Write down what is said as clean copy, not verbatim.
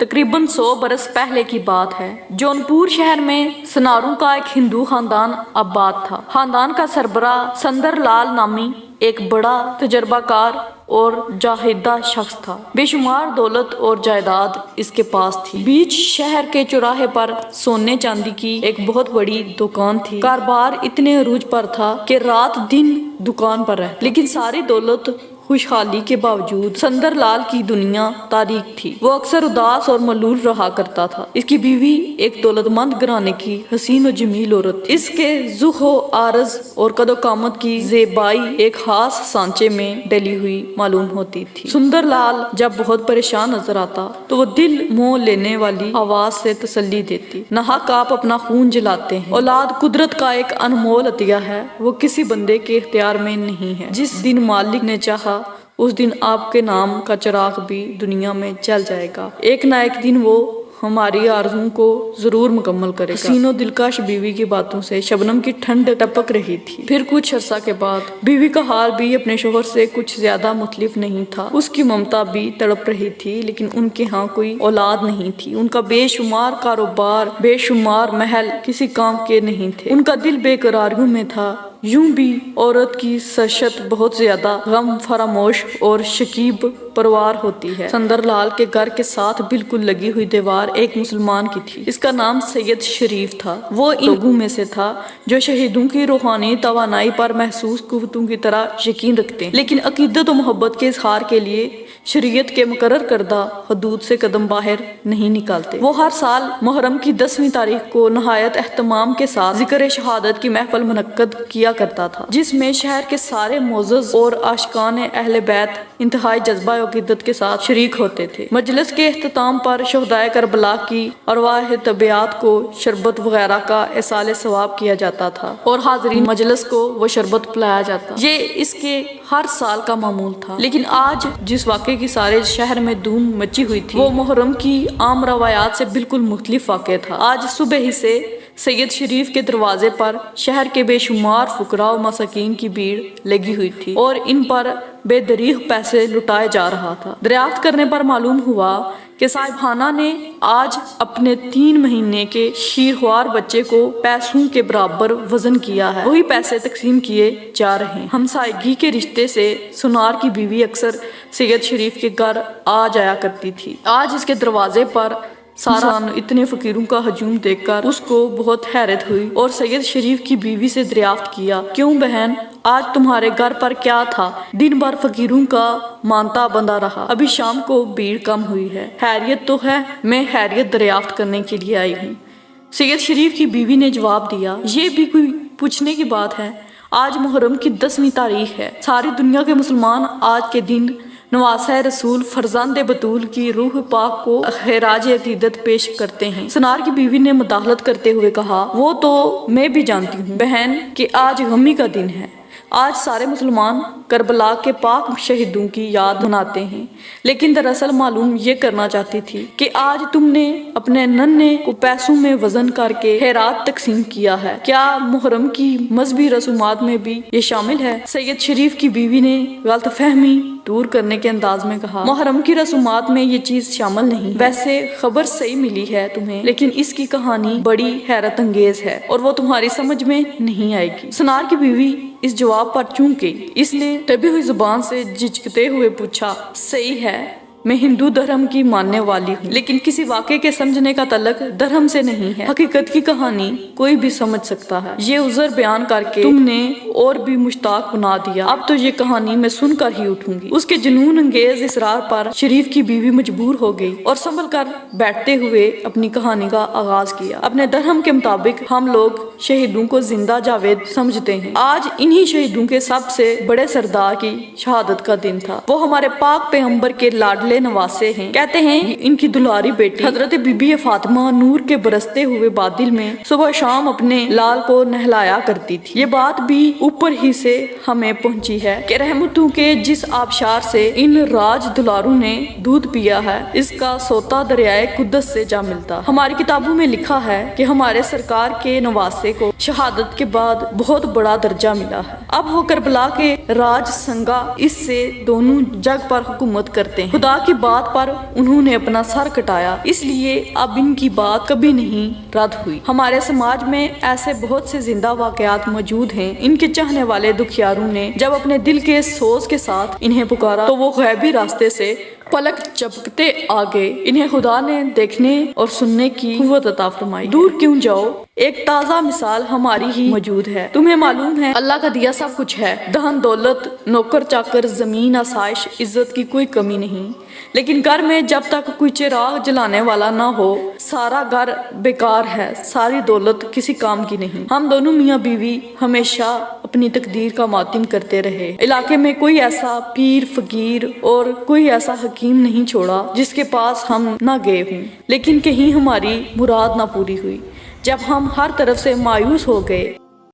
تقریباً 100 برس پہلے کی بات ہے۔ جونپور شہر میں سناروں کا ایک ہندو خاندان آباد تھا۔ خاندان کا سربراہ سندر لال نامی ایک بڑا تجربہ کار اور جاہدہ شخص تھا۔ بے شمار دولت اور جائیداد اس کے پاس تھی۔ بیچ شہر کے چوراہے پر سونے چاندی کی ایک بہت بڑی دکان تھی۔ کاروبار اتنے عروج پر تھا کہ رات دن دکان پر رہتا، لیکن ساری دولت خوشحالی کے باوجود سندر لال کی دنیا تاریک تھی۔ وہ اکثر اداس اور ملول رہا کرتا تھا۔ اس کی بیوی ایک دولت مند گھرانے کی حسین و جمیل عورت تھی۔ اس کے ذوق و عرض اور قد و قامت کی زیبائی ایک خاص سانچے میں ڈلی ہوئی معلوم ہوتی تھی۔ سندر لال جب بہت پریشان نظر آتا تو وہ دل موہ لینے والی آواز سے تسلی دیتی۔ ناحق آپ اپنا خون جلاتے ہیں۔ اولاد قدرت کا ایک انمول عطیہ ہے، وہ کسی بندے کے اختیار میں نہیں ہے۔ جس دن مالک نے چاہا اس دن آپ کے نام کا چراغ بھی دنیا میں چل جائے گا۔ ایک نہ ایک دن وہ ہماری آرزوؤں کو ضرور مکمل کرے گا۔ حسین و دلکش بیوی کی باتوں سے شبنم کی ٹھنڈ ٹپک رہی تھی۔ پھر کچھ عرصہ کے بعد بیوی کا حال بھی اپنے شوہر سے کچھ زیادہ مختلف نہیں تھا۔ اس کی ممتا بھی تڑپ رہی تھی، لیکن ان کے ہاں کوئی اولاد نہیں تھی۔ ان کا بے شمار کاروبار، بے شمار محل کسی کام کے نہیں تھے۔ ان کا دل بے قراریوں میں تھا۔ یوں بھی عورت کی صحت بہت زیادہ غم فراموش اور شکیب پروار ہوتی ہے۔ سندر لال کے گھر کے ساتھ بالکل لگی ہوئی دیوار ایک مسلمان کی تھی۔ اس کا نام سید شریف تھا۔ وہ ان لوگوں میں سے تھا جو شہیدوں کی روحانی توانائی پر محسوس قوتوں کی طرح یقین رکھتے ہیں، لیکن عقیدت و محبت کے اظہار کے لیے شریعت کے مقرر کردہ حدود سے قدم باہر نہیں نکالتے۔ وہ ہر سال محرم کی 10ویں تاریخ کو نہایت اہتمام کے ساتھ ذکر شہادت کی محفل منعقد کیا کرتا تھا، جس میں شہر کے سارے معزز اور عاشقان اہل بیت انتہائی جذبہ و عقیدت کے ساتھ شریک ہوتے تھے۔ مجلس کے اختتام پر شہدائے کربلا کی ارواح طیبات کو شربت وغیرہ کا ایصال ثواب کیا جاتا تھا اور حاضرین مجلس کو وہ شربت پلایا جاتا۔ یہ اس کے ہر سال کا معمول تھا، لیکن آج جس واقعے کی سارے شہر میں دھوم مچی ہوئی تھی وہ محرم کی عام روایات سے بالکل مختلف واقعہ تھا۔ آج صبح ہی سے سید شریف کے دروازے پر شہر کے بے شمار فقراء و مساکین کی بھیڑ لگی ہوئی تھی اور ان پر بے دریغ پیسے لٹائے جا رہا تھا۔ دریافت کرنے پر معلوم ہوا کہ صاحب خانہ نے آج اپنے 3 مہینے کے شیرخوار بچے کو پیسوں کے برابر وزن کیا ہے، وہی پیسے تقسیم کیے جا رہے ہیں۔ ہمسائیگی کے رشتے سے سنار کی بیوی اکثر سید شریف کے گھر آ جایا کرتی تھی۔ آج اس کے دروازے پر سارا اتنے فقیروں کا ہجوم دیکھ کر اس کو بہت حیرت ہوئی اور سید شریف کی بیوی سے دریافت کیا، کیوں بہن، آج تمہارے گھر پر کیا تھا؟ دن بھر فقیروں کا مانتا بندہ رہا، ابھی شام کو بھیڑ کم ہوئی ہے، خیریت تو ہے؟ میں خیریت دریافت کرنے کے لیے آئی ہوں۔ سید شریف کی بیوی نے جواب دیا، یہ بھی کوئی پوچھنے کی بات ہے؟ آج محرم کی 10ویں تاریخ ہے۔ ساری دنیا کے مسلمان آج کے دن نواسہ رسول فرزند بطول کی روح پاک کو خراج عقیدت پیش کرتے ہیں۔ سنار کی بیوی نے مداخلت کرتے ہوئے کہا، وہ تو میں بھی جانتی ہوں بہن کہ آج غمی کا دن ہے۔ آج سارے مسلمان کربلا کے پاک شہیدوں کی یاد مناتے ہیں، لیکن دراصل معلوم یہ کرنا چاہتی تھی کہ آج تم نے اپنے ننھے کو پیسوں میں وزن کر کے خیرات تقسیم کیا ہے، کیا محرم کی مذہبی رسومات میں بھی یہ شامل ہے؟ سید شریف کی بیوی نے غلط فہمی دور کرنے کے انداز میں کہا، محرم کی رسومات میں یہ چیز شامل نہیں، ویسے خبر صحیح ملی ہے تمہیں، لیکن اس کی کہانی بڑی حیرت انگیز ہے اور وہ تمہاری سمجھ میں نہیں آئے گی۔ سنار کی بیوی اس جواب پر چونکہ اس نے دبی ہوئی زبان سے جھجکتے ہوئے پوچھا، صحیح ہے، میں ہندو دھرم کی ماننے والی ہوں، لیکن کسی واقعے کے سمجھنے کا تعلق دھرم سے نہیں ہے، حقیقت کی کہانی کوئی بھی سمجھ سکتا ہے۔ یہ عذر بیان کر کے تم نے اور بھی مشتاق بنا دیا، اب تو یہ کہانی میں سن کر ہی اٹھوں گی۔ اس کے جنون انگیز اصرار پر شریف کی بیوی مجبور ہو گئی اور سنبھل کر بیٹھتے ہوئے اپنی کہانی کا آغاز کیا۔ اپنے دھرم کے مطابق ہم لوگ شہیدوں کو زندہ جاوید سمجھتے ہیں۔ آج انہی شہیدوں کے سب سے بڑے سردار کی شہادت کا دن تھا۔ وہ ہمارے پاک پیغمبر کے لاڈلے نواسے ہیں۔ کہتے ہیں ان کی دلاری بیٹی حضرت بی بی فاطمہ نور کے برستے ہوئے بادل میں صبح شام اپنے لال کو نہلایا کرتی تھی۔ یہ بات بھی اوپر ہی سے ہمیں پہنچی ہے کہ رحمتوں کے جس آبشار سے ان راج دلاروں نے دودھ پیا ہے اس کا سوتا دریائے قدس سے جا ملتا۔ ہماری کتابوں میں لکھا ہے کہ ہمارے سرکار کے نواسے کو شہادت کے بعد بہت بڑا درجہ ملا ہے۔ اب وہ کربلا کے راج سنگا اس سے دونوں جگ پر حکومت کرتے ہیں۔ خدا کی بات پر انہوں نے اپنا سر کٹایا، اس لیے اب ان کی بات کبھی نہیں رد ہوئی۔ ہمارے سماج میں ایسے بہت سے زندہ واقعات موجود ہیں۔ ان کے چاہنے والے دکھیاروں نے جب اپنے دل کے سوز کے ساتھ انہیں پکارا تو وہ غیبی راستے سے پلک جھپکتے آگے انہیں خدا نے دیکھنے اور سننے کی قوت عطا فرمائی۔ دور کیوں جاؤ، ایک تازہ مثال ہماری ہی موجود ہے۔ تمہیں معلوم ہے اللہ کا دیا سب کچھ ہے، دہن دولت، نوکر چاکر، زمین، آسائش، عزت کی کوئی کمی نہیں، لیکن گھر میں جب تک کوئی چراغ جلانے والا نہ ہو سارا گھر بیکار ہے، ساری دولت کسی کام کی نہیں۔ ہم دونوں میاں بیوی ہمیشہ اپنی تقدیر کا ماتم کرتے رہے۔ علاقے میں کوئی ایسا پیر، فقیر اور کوئی ایسا حکیم نہیں چھوڑا جس کے پاس ہم نہ گئے ہوں، لیکن کہیں ہماری مراد نہ پوری ہوئی۔ جب ہم ہر طرف سے مایوس ہو گئے